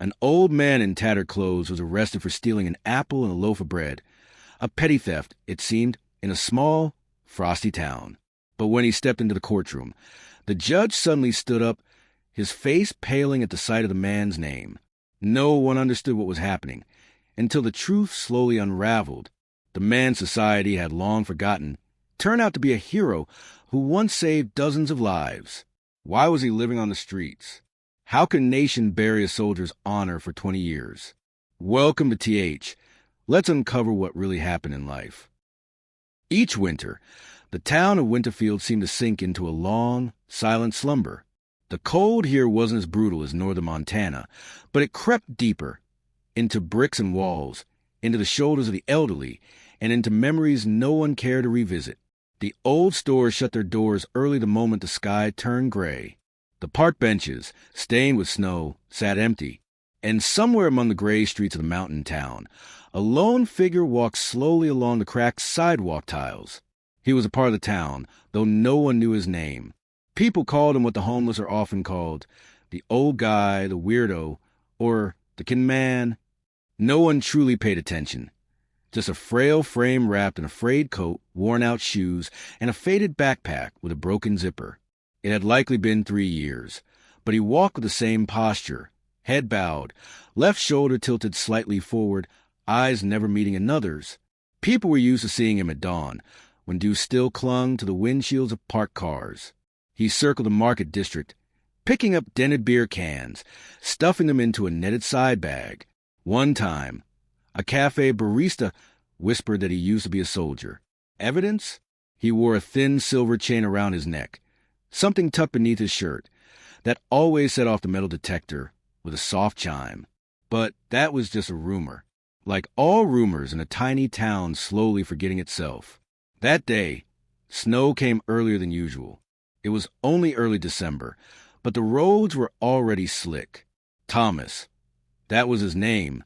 An old man in tattered clothes was arrested for stealing an apple and a loaf of bread. A petty theft, it seemed, in a small, frosty town. But when he stepped into the courtroom, the judge suddenly stood up, his face paling at the sight of the man's name. No one understood what was happening, until the truth slowly unraveled. The man society had long forgotten turned out to be a hero who once saved dozens of lives. Why was he living on the streets? How could a nation bury a soldier's honor for 20 years? Welcome to TH. Let's uncover what really happened in life. Each winter, the town of Winterfield seemed to sink into a long, silent slumber. The cold here wasn't as brutal as northern Montana, but it crept deeper, into bricks and walls, into the shoulders of the elderly, and into memories no one cared to revisit. The old stores shut their doors early the moment the sky turned gray. The park benches, stained with snow, sat empty, and somewhere among the gray streets of the mountain town, a lone figure walked slowly along the cracked sidewalk tiles. He was a part of the town, though no one knew his name. People called him what the homeless are often called, the old guy, the weirdo, or the kin man. No one truly paid attention. Just a frail frame wrapped in a frayed coat, worn-out shoes, and a faded backpack with a broken zipper. It had likely been 3 years, but he walked with the same posture, head bowed, left shoulder tilted slightly forward, eyes never meeting another's. People were used to seeing him at dawn, when dew still clung to the windshields of parked cars. He circled the market district, picking up dented beer cans, stuffing them into a netted side bag. One time, a cafe barista whispered that he used to be a soldier. Evidence? He wore a thin silver chain around his neck, something tucked beneath his shirt, that always set off the metal detector with a soft chime. But that was just a rumor, like all rumors in a tiny town slowly forgetting itself. That day, snow came earlier than usual. It was only early December, but the roads were already slick. Thomas, that was his name,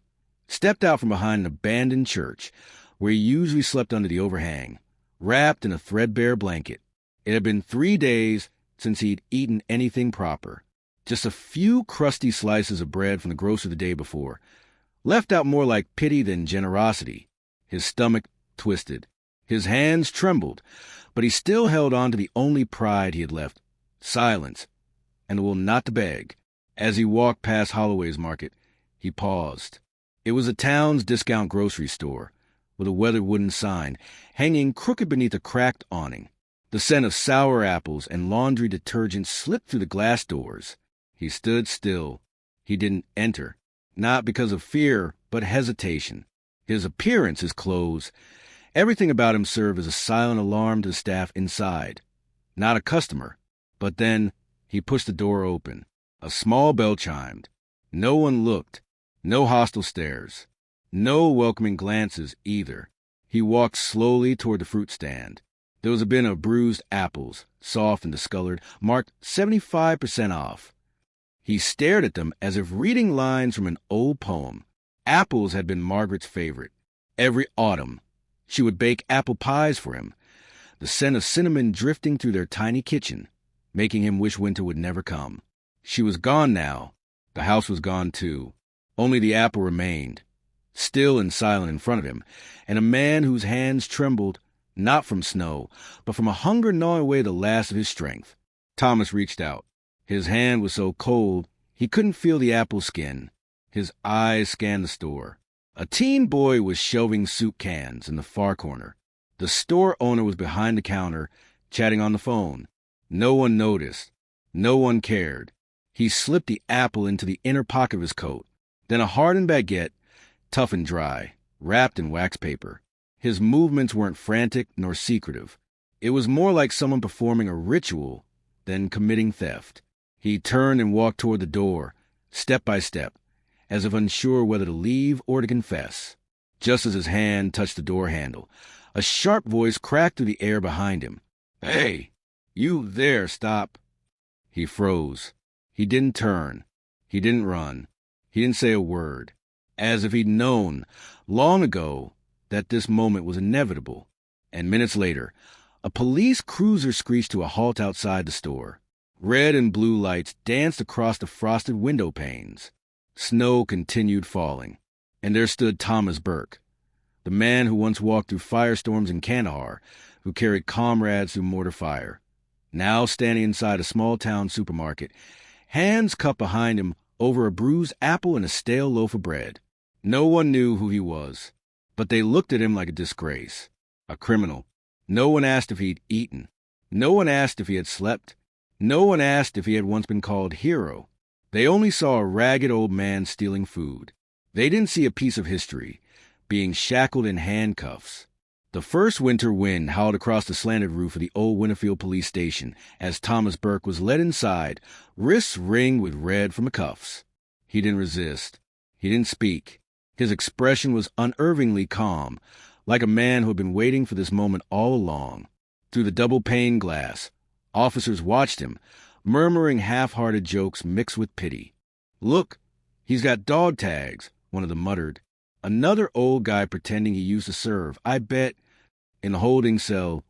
stepped out from behind an abandoned church, where he usually slept under the overhang, wrapped in a threadbare blanket. It had been 3 days since he'd eaten anything proper. Just a few crusty slices of bread from the grocer the day before, left out more like pity than generosity. His stomach twisted. His hands trembled, but he still held on to the only pride he had left, silence, and the will not to beg. As he walked past Holloway's market, he paused. It was the town's discount grocery store, with a weathered wooden sign hanging crooked beneath a cracked awning. The scent of sour apples and laundry detergent slipped through the glass doors. He stood still. He didn't enter, not because of fear, but hesitation. His appearance, his clothes, everything about him served as a silent alarm to the staff inside. Not a customer. But then he pushed the door open. A small bell chimed. No one looked. No hostile stares. No welcoming glances either. He walked slowly toward the fruit stand. There was a bin of bruised apples, soft and discolored, marked 75% off. He stared at them as if reading lines from an old poem. Apples had been Margaret's favorite. Every autumn, she would bake apple pies for him, the scent of cinnamon drifting through their tiny kitchen, making him wish winter would never come. She was gone now. The house was gone too. Only the apple remained, still and silent in front of him, and a man whose hands trembled, not from snow, but from a hunger gnawing away the last of his strength. Thomas reached out. His hand was so cold, he couldn't feel the apple skin. His eyes scanned the store. A teen boy was shelving soup cans in the far corner. The store owner was behind the counter, chatting on the phone. No one noticed. No one cared. He slipped the apple into the inner pocket of his coat, then a hardened baguette, tough and dry, wrapped in wax paper. His movements weren't frantic nor secretive. It was more like someone performing a ritual than committing theft. He turned and walked toward the door, step by step, as if unsure whether to leave or to confess. Just as his hand touched the door handle, a sharp voice cracked through the air behind him. "Hey, you there, stop." He froze. He didn't turn. He didn't run. He didn't say a word, as if he'd known, long ago, that this moment was inevitable. And minutes later, a police cruiser screeched to a halt outside the store. Red and blue lights danced across the frosted window panes. Snow continued falling, and there stood Thomas Burke, the man who once walked through firestorms in Kandahar, who carried comrades through mortar fire, now standing inside a small-town supermarket, hands cupped behind him over a bruised apple and a stale loaf of bread. No one knew who he was, but they looked at him like a disgrace, a criminal. No one asked if he'd eaten. No one asked if he had slept. No one asked if he had once been called hero. They only saw a ragged old man stealing food. They didn't see a piece of history, being shackled in handcuffs. The first winter wind howled across the slanted roof of the old Winterfield police station as Thomas Burke was led inside, wrists ringed with red from the cuffs. He didn't resist. He didn't speak. His expression was unervingly calm, like a man who had been waiting for this moment all along. Through the double-pane glass, officers watched him, murmuring half-hearted jokes mixed with pity. "Look, he's got dog tags," one of them muttered. Another old guy pretending he used to serve. "I bet." In the holding cell,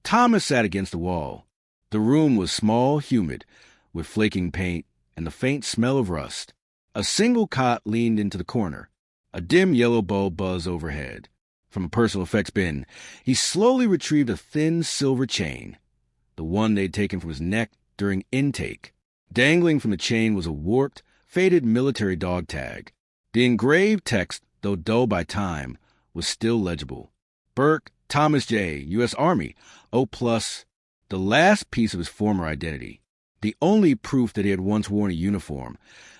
Thomas sat against the wall. The room was small, humid, with flaking paint and the faint smell of rust. A single cot leaned into the corner. A dim yellow bulb buzzed overhead. From a personal effects bin, he slowly retrieved a thin silver chain, the one they'd taken from his neck during intake. Dangling from the chain was a warped, faded military dog tag. The engraved text, though dull by time, was still legible. Burke, Thomas J., U.S. Army, O+, the last piece of his former identity. The only proof that he had once worn a uniform,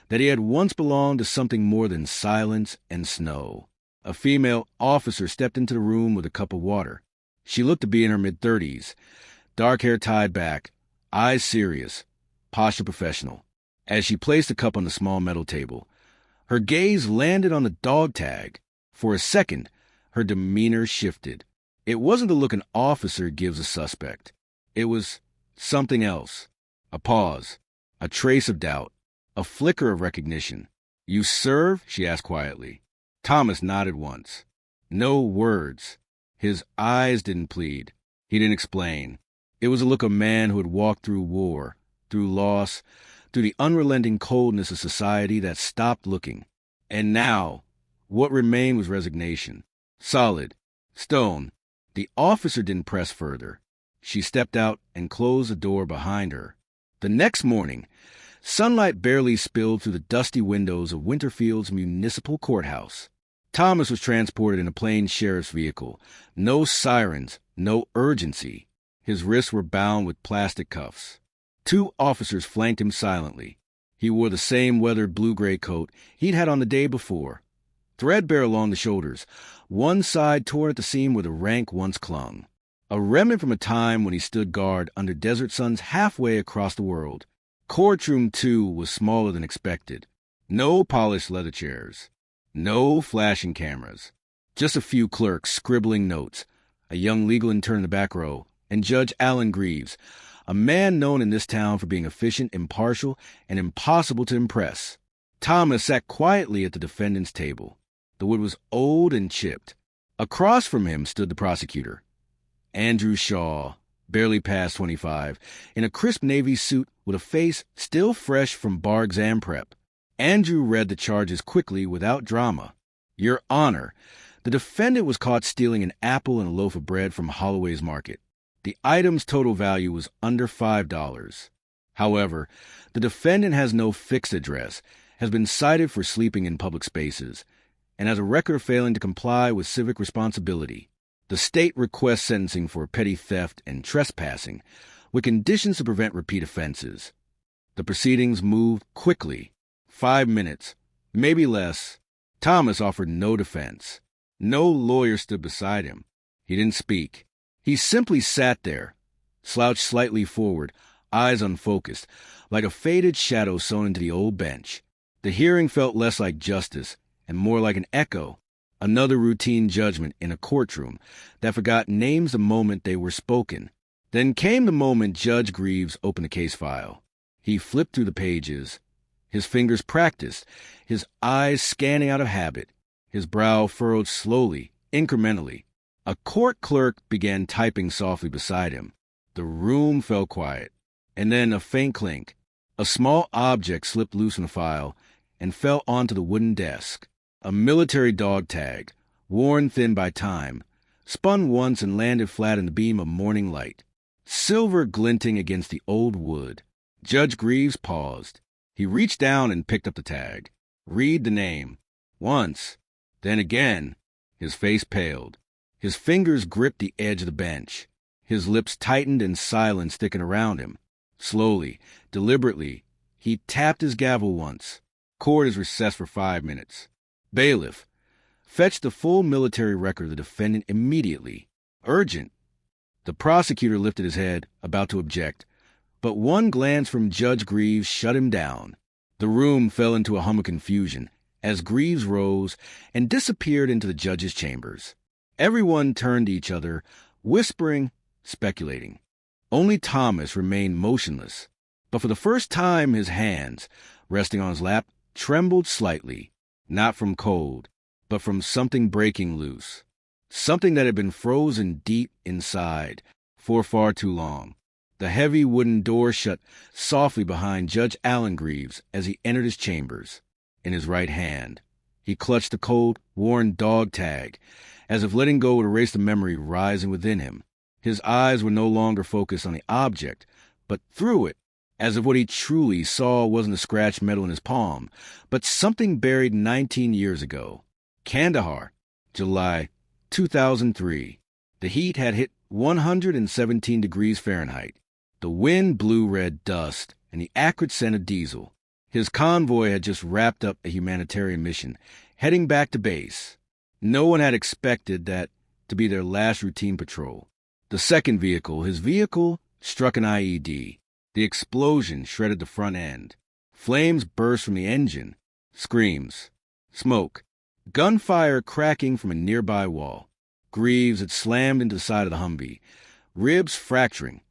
that he had once belonged to something more than silence and snow. A female officer stepped into the room with a cup of water. She looked to be in her mid-30s, dark hair tied back, eyes serious, posture professional. As she placed the cup on the small metal table, her gaze landed on the dog tag. For a second, her demeanor shifted. It wasn't the look an officer gives a suspect. It was something else. A pause, a trace of doubt, a flicker of recognition. "You serve?" she asked quietly. Thomas nodded once. No words. His eyes didn't plead. He didn't explain. It was a look of a man who had walked through war, through loss, through the unrelenting coldness of society that stopped looking. And now, what remained was resignation. Solid. Stone. The officer didn't press further. She stepped out and closed the door behind her. The next morning, sunlight barely spilled through the dusty windows of Winterfield's municipal courthouse. Thomas was transported in a plain sheriff's vehicle. No sirens, no urgency. His wrists were bound with plastic cuffs. 2 officers flanked him silently. He wore the same weathered blue-gray coat he'd had on the day before, threadbare along the shoulders, one side torn at the seam where the rank once clung. A remnant from a time when he stood guard under desert suns halfway across the world. Courtroom 2 was smaller than expected. No polished leather chairs. No flashing cameras. Just a few clerks scribbling notes, a young legal intern in the back row, and Judge Alan Greaves, a man known in this town for being efficient, impartial, and impossible to impress. Thomas sat quietly at the defendant's table. The wood was old and chipped. Across from him stood the prosecutor, Andrew Shaw, barely past 25, in a crisp navy suit with a face still fresh from bar exam prep. Andrew read the charges quickly without drama. "Your Honor, the defendant was caught stealing an apple and a loaf of bread from Holloway's Market. The item's total value was under $5. However, the defendant has no fixed address, has been cited for sleeping in public spaces, and has a record of failing to comply with civic responsibility. The state requests sentencing for petty theft and trespassing, with conditions to prevent repeat offenses." The proceedings moved quickly. 5 minutes, maybe less. Thomas offered no defense. No lawyer stood beside him. He didn't speak. He simply sat there, slouched slightly forward, eyes unfocused, like a faded shadow sewn into the old bench. The hearing felt less like justice and more like an echo, another routine judgment in a courtroom that forgot names the moment they were spoken. Then came the moment Judge Greaves opened the case file. He flipped through the pages, his fingers practiced, his eyes scanning out of habit, his brow furrowed slowly, incrementally. A court clerk began typing softly beside him. The room fell quiet, and then a faint clink. A small object slipped loose in the file, and fell onto the wooden desk. A military dog tag, worn thin by time, spun once and landed flat in the beam of morning light, silver glinting against the old wood. Judge Greaves paused. He reached down and picked up the tag. Read the name. Once. Then again. His face paled. His fingers gripped the edge of the bench. His lips tightened and silence thickened around him. Slowly, deliberately, he tapped his gavel once. Court is recessed for 5 minutes. Bailiff, fetch the full military record of the defendant immediately. Urgent. The prosecutor lifted his head, about to object, but one glance from Judge Greaves shut him down. The room fell into a hum of confusion as Greaves rose and disappeared into the judge's chambers. Everyone turned to each other, whispering, speculating. Only Thomas remained motionless, but for the first time his hands, resting on his lap, trembled slightly, not from cold, but from something breaking loose, something that had been frozen deep inside for far too long. The heavy wooden door shut softly behind Judge Allen Greaves as he entered his chambers. In his right hand, he clutched the cold, worn dog tag, as if letting go would erase the memory rising within him. His eyes were no longer focused on the object, but through it, as if what he truly saw wasn't the scratched metal in his palm, but something buried 19 years ago. Kandahar, July 2003. The heat had hit 117 degrees Fahrenheit. The wind blew red dust and the acrid scent of diesel. His convoy had just wrapped up a humanitarian mission, heading back to base. No one had expected that to be their last routine patrol. The second vehicle, his vehicle, struck an IED. The explosion shredded the front end. Flames burst from the engine. Screams. Smoke. Gunfire cracking from a nearby wall. Greaves had slammed into the side of the Humvee, ribs fracturing.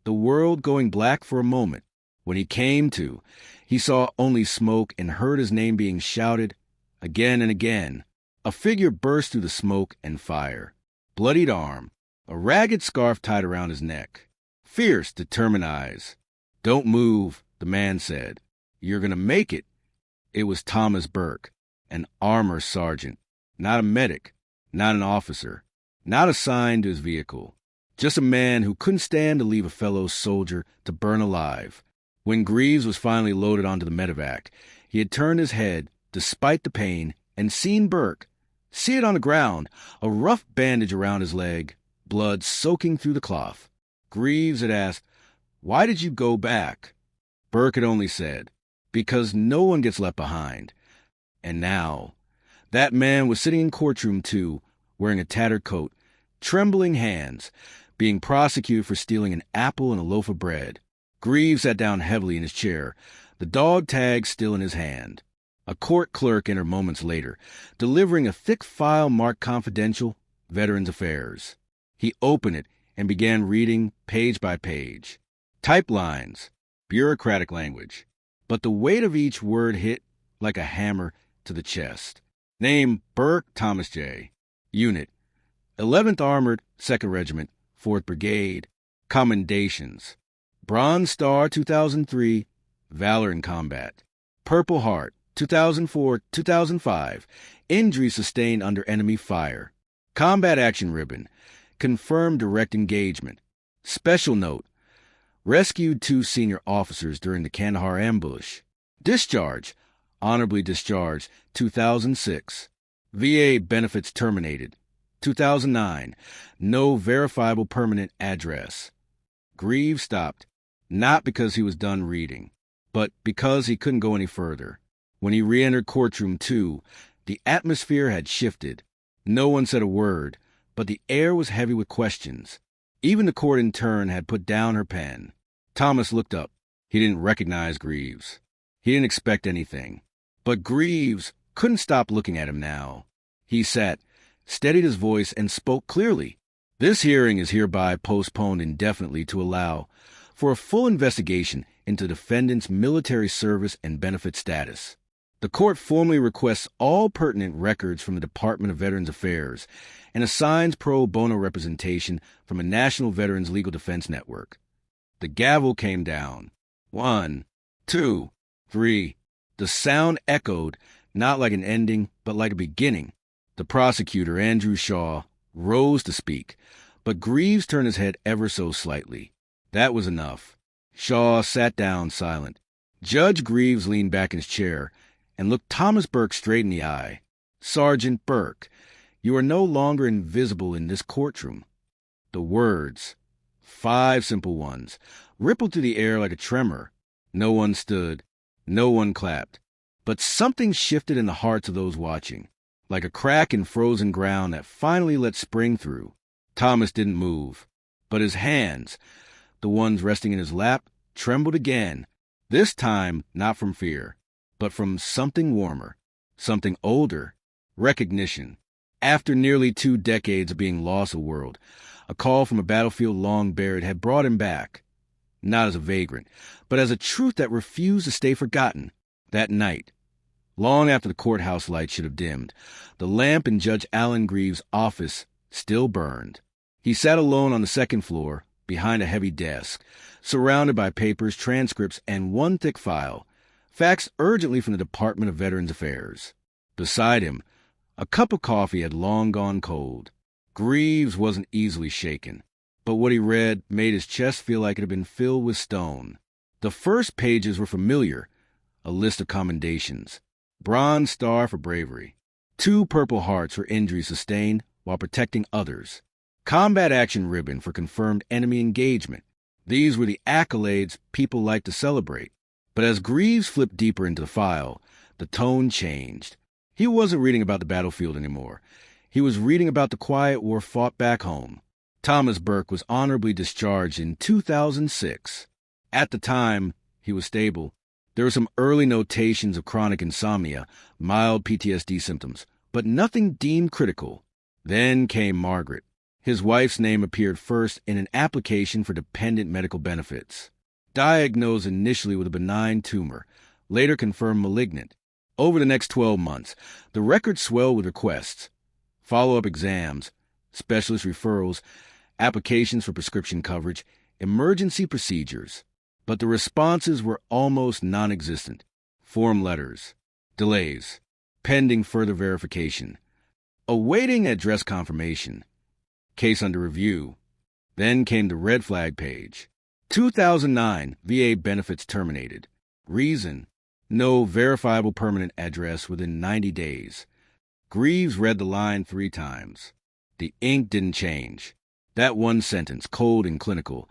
The world going black for a moment. When he came to, he saw only smoke and heard his name being shouted again and again. A figure burst through the smoke and fire. Bloodied arm. A ragged scarf tied around his neck. Fierce, determined eyes. "Don't move," the man said. "You're going to make it." It was Thomas Burke, an armor sergeant, not a medic, not an officer, not assigned to his vehicle. Just a man who couldn't stand to leave a fellow soldier to burn alive. When Greaves was finally loaded onto the medevac, he had turned his head, despite the pain, and seen Burke. See it on the ground, a rough bandage around his leg, blood soaking through the cloth. Greaves had asked, "Why did you go back?" Burke had only said, "Because no one gets left behind." And now, that man was sitting in Courtroom 2, wearing a tattered coat, trembling hands, being prosecuted for stealing an apple and a loaf of bread. Greaves sat down heavily in his chair, the dog tag still in his hand. A court clerk entered moments later, delivering a thick file marked confidential, Veterans Affairs. He opened it and began reading page by page. Typed lines, bureaucratic language, but the weight of each word hit like a hammer to the chest. Name Burke Thomas J. Unit 11th Armored 2nd Regiment, 4th Brigade. Commendations. Bronze Star 2003, Valor in Combat. Purple Heart 2004-2005, injuries sustained under enemy fire. Combat Action Ribbon, confirmed direct engagement. Special note, rescued 2 senior officers during the Kandahar ambush. Discharge, honorably discharged, 2006. VA benefits terminated, 2009. No verifiable permanent address. Greaves stopped, not because he was done reading, but because he couldn't go any further. When he re-entered Courtroom 2, the atmosphere had shifted. No one said a word, but the air was heavy with questions. Even the court intern had put down her pen. Thomas looked up. He didn't recognize Greaves. He didn't expect anything. But Greaves couldn't stop looking at him now. He sat, steadied his voice, and spoke clearly. "This hearing is hereby postponed indefinitely to allow for a full investigation into the defendant's military service and benefit status. The court formally requests all pertinent records from the Department of Veterans Affairs and assigns pro bono representation from a National Veterans Legal Defense Network." The gavel came down. 1, 2, 3. The sound echoed, not like an ending, but like a beginning. The prosecutor, Andrew Shaw, rose to speak, but Greaves turned his head ever so slightly. That was enough. Shaw sat down silent. Judge Greaves leaned back in his chair and looked Thomas Burke straight in the eye. "Sergeant Burke, you are no longer invisible in this courtroom." The words, 5 simple ones, rippled through the air like a tremor. No one stood. No one clapped. But something shifted in the hearts of those watching, like a crack in frozen ground that finally let spring through. Thomas didn't move, but his hands, the ones resting in his lap, trembled again, this time not from fear, but from something warmer, something older, recognition. After nearly 2 decades of being lost a world, a call from a battlefield long buried had brought him back, not as a vagrant, but as a truth that refused to stay forgotten. That night, long after the courthouse lights should have dimmed, the lamp in Judge Allen Greaves' office still burned. He sat alone on the second floor, behind a heavy desk, surrounded by papers, transcripts, and one thick file, faxed urgently from the Department of Veterans Affairs. Beside him, a cup of coffee had long gone cold. Greaves wasn't easily shaken, but what he read made his chest feel like it had been filled with stone. The first pages were familiar, a list of commendations. Bronze Star for bravery. 2 Purple Hearts for injuries sustained while protecting others. Combat Action Ribbon for confirmed enemy engagement. These were the accolades people liked to celebrate. But as Greaves flipped deeper into the file, the tone changed. He wasn't reading about the battlefield anymore. He was reading about the quiet war fought back home. Thomas Burke was honorably discharged in 2006. At the time, he was stable. There were some early notations of chronic insomnia, mild PTSD symptoms, but nothing deemed critical. Then came Margaret. His wife's name appeared first in an application for dependent medical benefits. Diagnosed initially with a benign tumor, later confirmed malignant. Over the next 12 months, the record swelled with requests, follow-up exams, specialist referrals, applications for prescription coverage, emergency procedures. But the responses were almost non-existent. Form letters, delays, pending further verification, awaiting address confirmation, case under review. Then came the red flag page. 2009, VA benefits terminated. Reason, no verifiable permanent address within 90 days. Greaves read the line 3 times. The ink didn't change. That one sentence, cold and clinical,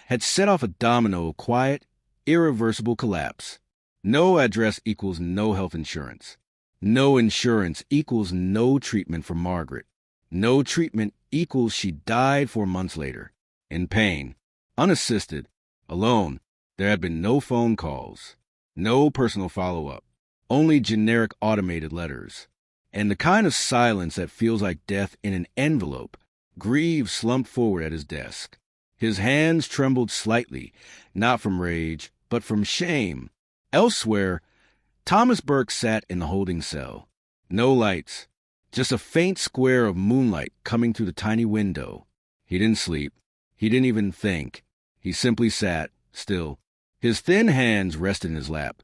had set off a domino of quiet, irreversible collapse. No address equals no health insurance. No insurance equals no treatment for Margaret. No treatment equals she died 4 months later. In pain, unassisted, alone. There had been no phone calls, no personal follow-up, only generic automated letters. And the kind of silence that feels like death in an envelope. Greaves slumped forward at his desk. His hands trembled slightly, not from rage, but from shame. Elsewhere, Thomas Burke sat in the holding cell. No lights, just a faint square of moonlight coming through the tiny window. He didn't sleep. He didn't even think. He simply sat, still. His thin hands rested in his lap,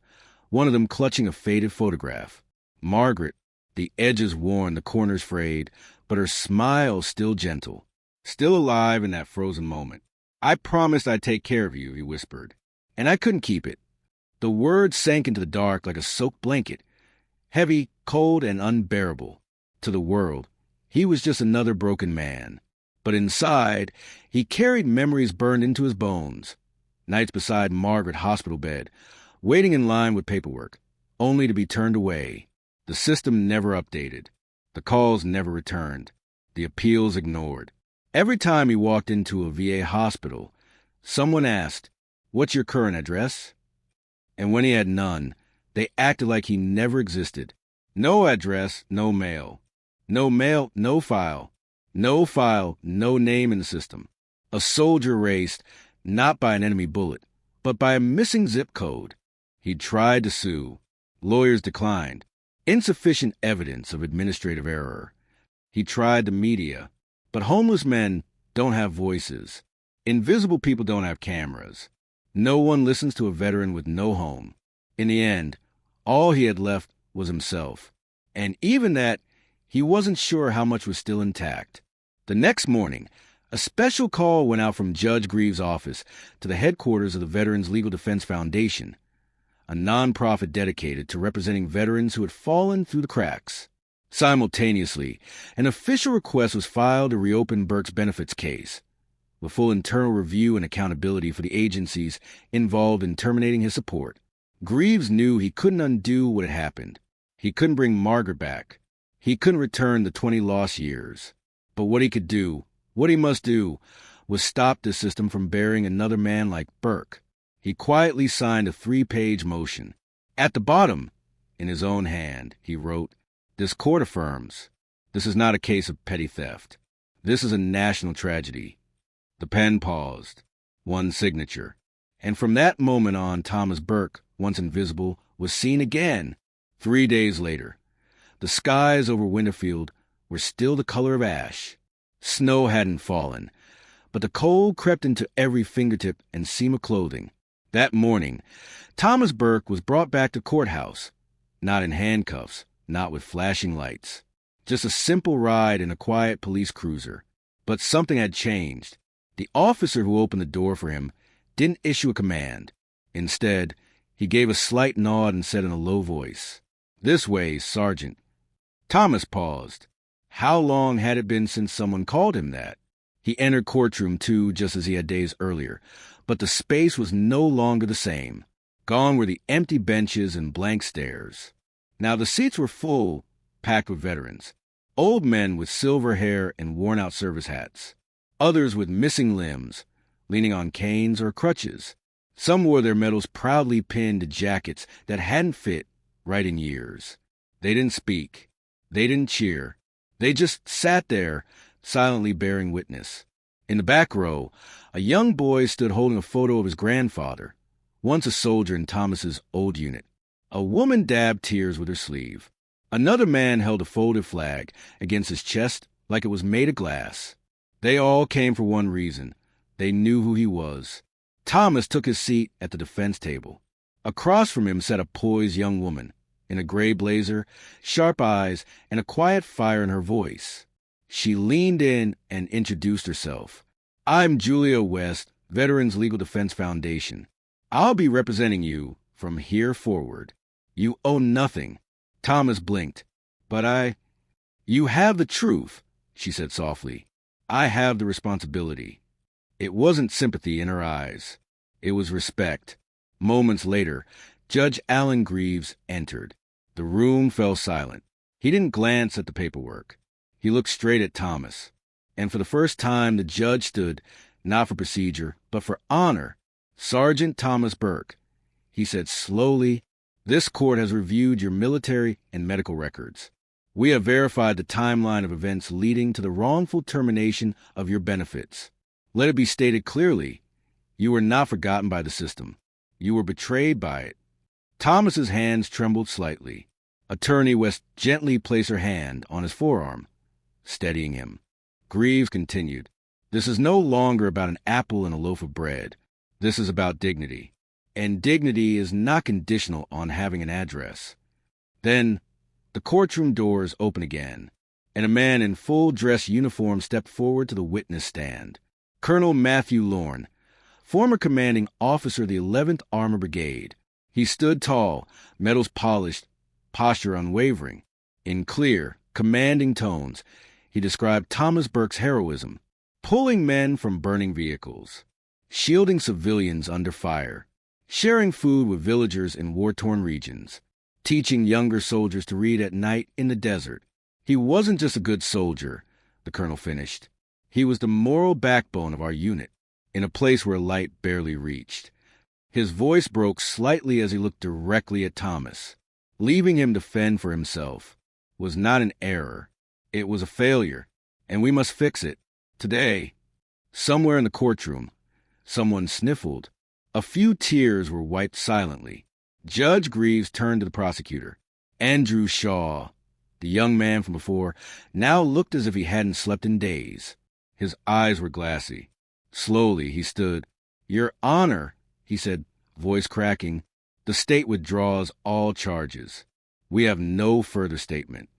one of them clutching a faded photograph. Margaret, the edges worn, the corners frayed, but her smile still gentle, still alive in that frozen moment. "I promised I'd take care of you," he whispered, and I couldn't keep it. The words sank into the dark like a soaked blanket, heavy, cold, and unbearable. To the world, he was just another broken man. But inside, he carried memories burned into his bones. Nights beside Margaret's hospital bed, waiting in line with paperwork, only to be turned away. The system never updated. The calls never returned. The appeals ignored. Every time he walked into a VA hospital, someone asked, "What's your current address?" And when he had none, they acted like he never existed. No address, no mail. No mail, no file. No file, no name in the system. A soldier raced, not by an enemy bullet, but by a missing zip code. He tried to sue. Lawyers declined. Insufficient evidence of administrative error. He tried the media. But homeless men don't have voices. Invisible people don't have cameras. No one listens to a veteran with no home. In the end, All he had left was himself. And even that, he wasn't sure how much was still intact. The next morning, a special call went out from Judge Greaves' office to the headquarters of the Veterans Legal Defense Foundation, a nonprofit dedicated to representing veterans who had fallen through the cracks. Simultaneously, an official request was filed to reopen Burke's benefits case, with full internal review and accountability for the agencies involved in terminating his support. Greaves knew he couldn't undo what had happened. He couldn't bring Margaret back. He couldn't return the 20 lost years. But what he could do, what he must do, was stop this system from burying another man like Burke. He quietly signed a 3-page motion. At the bottom, in his own hand, he wrote, "This court affirms, this is not a case of petty theft. This is a national tragedy." The pen paused. One signature. And from that moment on, Thomas Burke, once invisible, was seen again. 3 days later, the skies over Winterfield were still the color of ash. Snow hadn't fallen, but the cold crept into every fingertip and seam of clothing. That morning, Thomas Burke was brought back to courthouse, not in handcuffs, not with flashing lights. Just a simple ride in a quiet police cruiser. But something had changed. The officer who opened the door for him didn't issue a command. Instead, he gave a slight nod and said in a low voice, "This way, Sergeant." Thomas paused. How long had it been since someone called him that? He entered Courtroom 2 just as he had days earlier, but the space was no longer the same. Gone were the empty benches and blank stares. Now the seats were full, packed with veterans. Old men with silver hair and worn-out service hats. Others with missing limbs, leaning on canes or crutches. Some wore their medals proudly pinned to jackets that hadn't fit right in years. They didn't speak. They didn't cheer. They just sat there, silently bearing witness. In the back row, a young boy stood holding a photo of his grandfather, once a soldier in Thomas's old unit. A woman dabbed tears with her sleeve. Another man held a folded flag against his chest like it was made of glass. They all came for one reason. They knew who he was. Thomas took his seat at the defense table. Across from him sat a poised young woman, in a gray blazer, sharp eyes, and a quiet fire in her voice. She leaned in and introduced herself. "I'm Julia West, Veterans Legal Defense Foundation. I'll be representing you from here forward. You owe nothing." Thomas blinked. "But You have the truth," she said softly. "I have the responsibility." It wasn't sympathy in her eyes. It was respect. Moments later, Judge Allen Greaves entered. The room fell silent. He didn't glance at the paperwork. He looked straight at Thomas. And for the first time, the judge stood, not for procedure, but for honor. "Sergeant Thomas Burke," he said slowly, "this court has reviewed your military and medical records. We have verified the timeline of events leading to the wrongful termination of your benefits. Let it be stated clearly, you were not forgotten by the system. You were betrayed by it." Thomas's hands trembled slightly. Attorney West gently placed her hand on his forearm, steadying him. Greaves continued, "This is no longer about an apple and a loaf of bread. This is about dignity. And dignity is not conditional on having an address." Then the courtroom doors opened again, and a man in full dress uniform stepped forward to the witness stand. Colonel Matthew Lorne, former commanding officer of the 11th Armored Brigade. He stood tall, medals polished, posture unwavering. In clear, commanding tones, he described Thomas Burke's heroism, pulling men from burning vehicles, shielding civilians under fire, sharing food with villagers in war-torn regions, teaching younger soldiers to read at night in the desert. He wasn't just a good soldier, the colonel finished. He was the moral backbone of our unit, in a place where light barely reached. His voice broke slightly as he looked directly at Thomas. Leaving him to fend for himself was not an error. It was a failure, and we must fix it. Today, somewhere in the courtroom, someone sniffled. A few tears were wiped silently. Judge Greaves turned to the prosecutor. Andrew Shaw, the young man from before, now looked as if he hadn't slept in days. His eyes were glassy. Slowly, he stood. "Your Honor," he said, voice cracking, The state withdraws all charges. We have no further statement.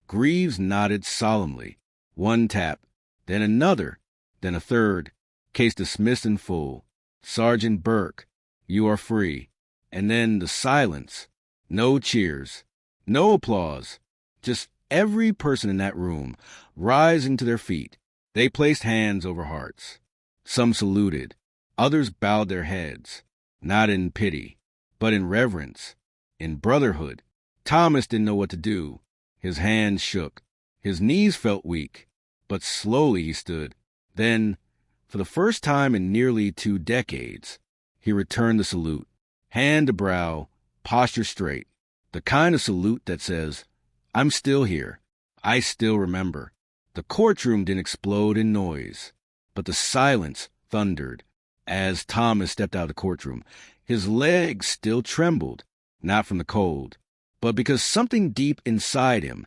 Greaves nodded solemnly. One tap, then another, then a third. Case dismissed in full. Sergeant Burke, you are free. And then the silence. No cheers. No applause. Just every person in that room rising to their feet. They placed hands over hearts. Some saluted. Others bowed their heads. Not in pity, but in reverence, in brotherhood. Thomas didn't know what to do. His hands shook. His knees felt weak. But slowly he stood. Then, for the first time in nearly 2 decades, he returned the salute. Hand to brow, posture straight. The kind of salute that says, I'm still here. I still remember. The courtroom didn't explode in noise, but the silence thundered as Thomas stepped out of the courtroom. His legs still trembled, not from the cold, but because something deep inside him,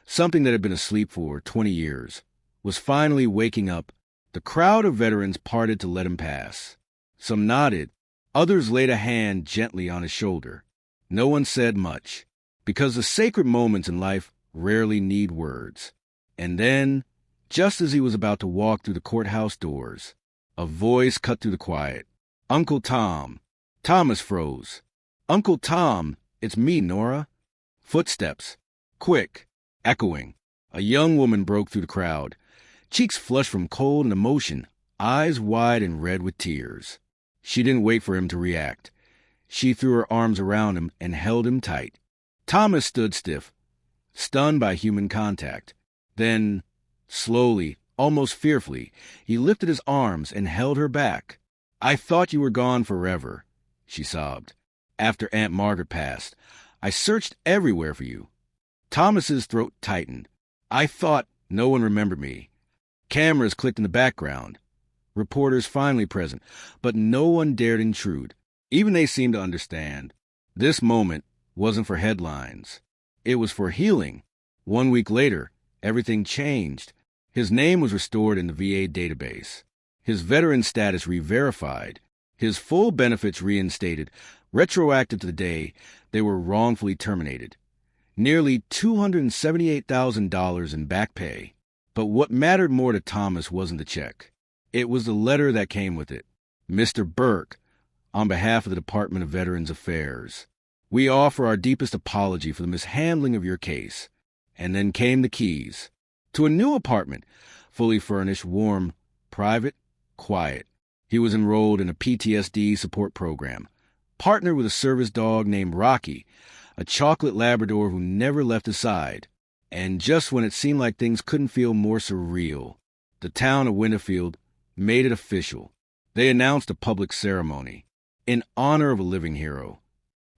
something that had been asleep for 20 years, was finally waking up. The crowd of veterans parted to let him pass. Some nodded. Others laid a hand gently on his shoulder. No one said much, because the sacred moments in life rarely need words. And then, just as he was about to walk through the courthouse doors, a voice cut through the quiet. Uncle Tom. Thomas froze. Uncle Tom, it's me, Nora. Footsteps. Quick. Echoing. A young woman broke through the crowd. Cheeks flushed from cold and emotion, eyes wide and red with tears. She didn't wait for him to react. She threw her arms around him and held him tight. Thomas stood stiff, stunned by human contact. Then, slowly, almost fearfully, he lifted his arms and held her back. I thought you were gone forever, she sobbed. After Aunt Margaret passed, I searched everywhere for you. Thomas's throat tightened. I thought no one remembered me. Cameras clicked in the background. Reporters finally present, but no one dared intrude. Even they seemed to understand. This moment wasn't for headlines. It was for healing. 1 week later, everything changed. His name was restored in the VA database. His veteran status re-verified. His full benefits reinstated, retroactive to the day they were wrongfully terminated. Nearly $278,000 in back pay. But what mattered more to Thomas wasn't the check. It was the letter that came with it. Mr. Burke, on behalf of the Department of Veterans Affairs, we offer our deepest apology for the mishandling of your case. And then came the keys to a new apartment, fully furnished, warm, private, quiet. He was enrolled in a PTSD support program, partnered with a service dog named Rocky, a chocolate Labrador who never left his side. And just when it seemed like things couldn't feel more surreal, the town of Winterfield made it official. They announced a public ceremony in honor of a living hero.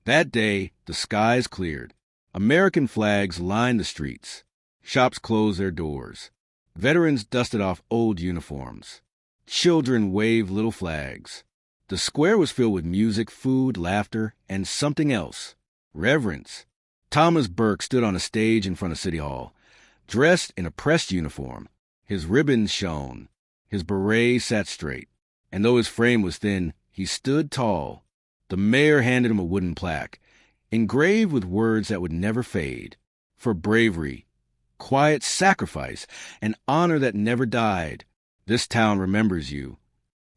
That day, the skies cleared. American flags lined the streets. Shops closed their doors. Veterans dusted off old uniforms. Children waved little flags. The square was filled with music, food, laughter, and something else. Reverence. Thomas Burke stood on a stage in front of City Hall, dressed in a pressed uniform. His ribbons shone. His beret sat straight. And though his frame was thin, he stood tall. The mayor handed him a wooden plaque, engraved with words that would never fade. For bravery, quiet sacrifice, and honor that never died. This town remembers you.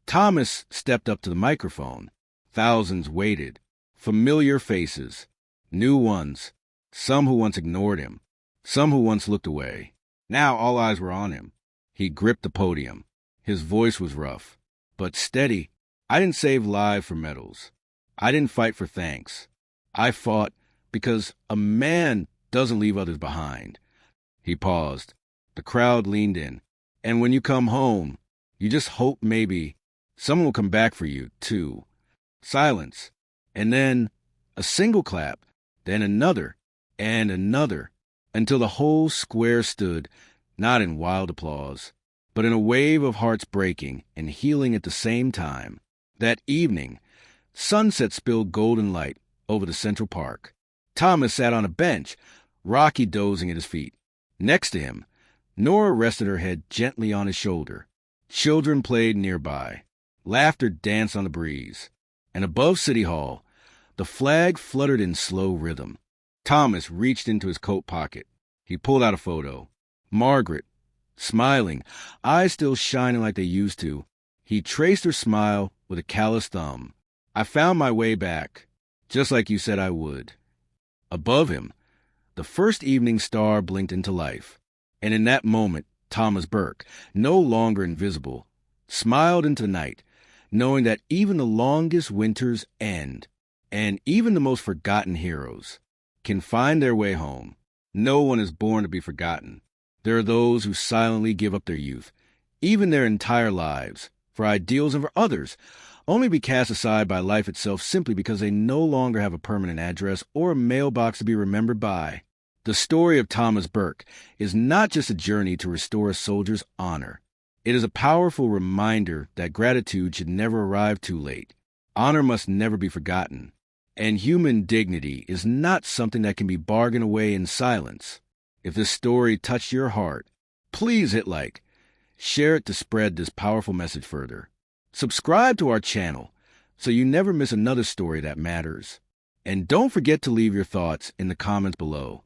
Thomas stepped up to the microphone. Thousands waited. Familiar faces. New ones. Some who once ignored him. Some who once looked away. Now all eyes were on him. He gripped the podium. His voice was rough, but steady. I didn't save lives for medals. I didn't fight for thanks. I fought because a man doesn't leave others behind. He paused. The crowd leaned in. And when you come home, you just hope maybe someone will come back for you, too. Silence. And then a single clap. Then another. And another. Until the whole square stood, not in wild applause, but in a wave of hearts breaking and healing at the same time. That evening, sunset spilled golden light over the Central Park. Thomas sat on a bench, Rocky dozing at his feet. Next to him, Nora rested her head gently on his shoulder. Children played nearby. Laughter danced on the breeze. And above City Hall, The flag fluttered in slow rhythm. Thomas reached into his coat pocket. He pulled out a photo. Margaret, smiling, eyes still shining like they used to. He traced her smile with a calloused thumb. I found my way back, just like you said I would. Above him, the first evening star blinked into life. And in that moment, Thomas Burke, no longer invisible, smiled into the night, knowing that even the longest winters end, and even the most forgotten heroes can find their way home. No one is born to be forgotten. There are those who silently give up their youth, even their entire lives, for ideals and for others, only be cast aside by life itself simply because they no longer have a permanent address or a mailbox to be remembered by. The story of Thomas Burke is not just a journey to restore a soldier's honor. It is a powerful reminder that gratitude should never arrive too late. Honor must never be forgotten. And human dignity is not something that can be bargained away in silence. If this story touched your heart, please hit like. Share it to spread this powerful message further. Subscribe to our channel so you never miss another story that matters. And don't forget to leave your thoughts in the comments below.